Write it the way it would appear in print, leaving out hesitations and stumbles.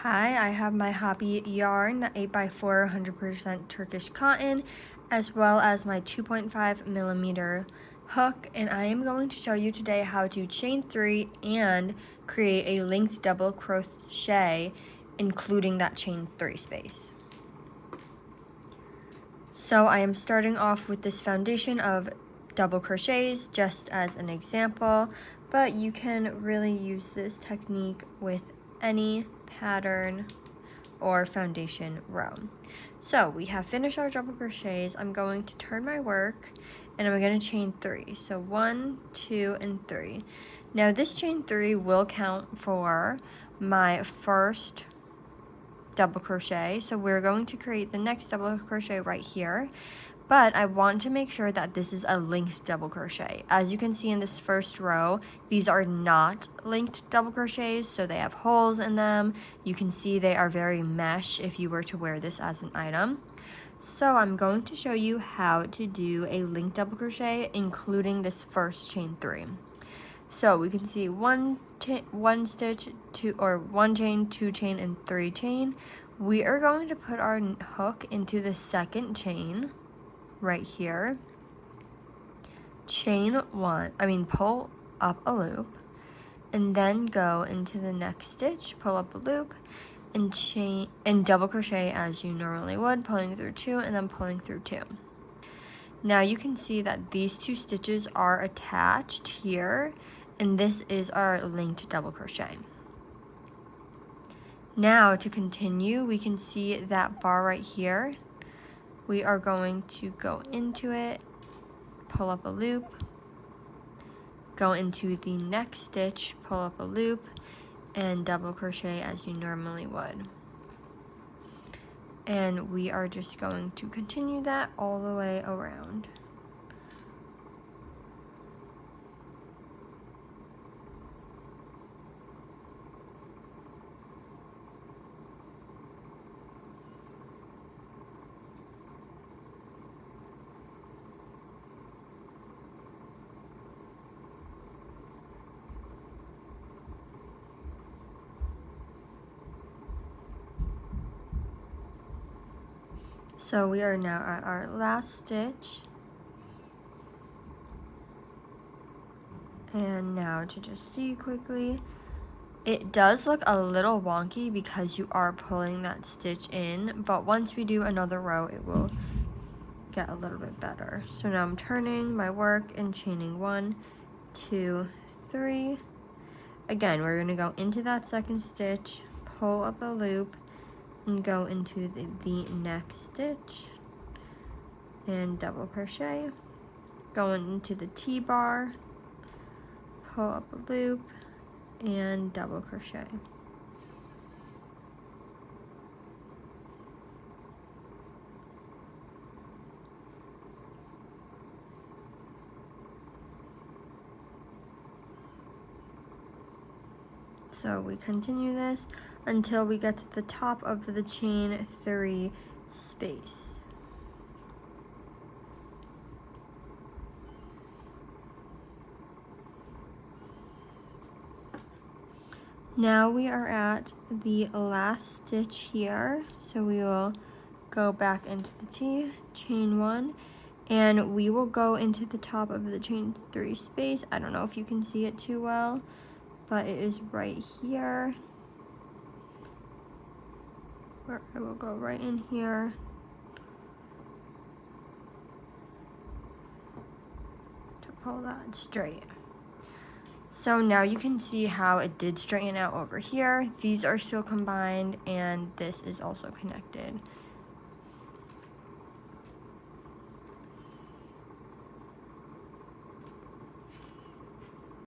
Hi, I have my hobby yarn, the 8x4 100% Turkish cotton, as well as my 2.5mm hook, and I am going to show you today how to chain 3 and create a linked double crochet, including that chain 3 space. So I am starting off with this foundation of double crochets just as an example, but you can really use this technique with any pattern or foundation row. So we have finished our double crochets. I'm going to turn my work and I'm going to chain 3. So 1, 2, and 3. Now this chain 3 will count for my first double crochet, so we're going to create the next double crochet right here, but I want to make sure that this is a linked double crochet. As you can see in this first row, these are not linked double crochets, so they have holes in them. You can see they are very mesh if you were to wear this as an item. So I'm going to show you how to do a linked double crochet, including this first chain 3. So we can see one stitch, one chain, 2 chain, and 3 chain. We are going to put our hook into the second chain right here. Pull up a loop, and then go into the next stitch, pull up a loop, and chain and double crochet as you normally would, pulling through 2 and then pulling through 2. Now you can see that these 2 stitches are attached here, and this is our linked double crochet. Now to continue, we can see that bar right here. We are going to go into it, pull up a loop, go into the next stitch, pull up a loop, and double crochet as you normally would. And we are just going to continue that all the way around. So we are now at our last stitch. And now to just see quickly, it does look a little wonky because you are pulling that stitch in, but once we do another row, it will get a little bit better. So now I'm turning my work and chaining 1, 2, 3. Again, we're going to go into that second stitch, pull up a loop, and go into the next stitch and double crochet, going into the T-bar, pull up a loop, and double crochet. So we continue this until we get to the top of the chain 3 space. Now we are at the last stitch here, so we will go back into the T, chain 1, and we will go into the top of the chain 3 space. I don't know if you can see it too well, but it is right here, where I will go right in here to pull that straight. So now you can see how it did straighten out over here. These are still combined and this is also connected.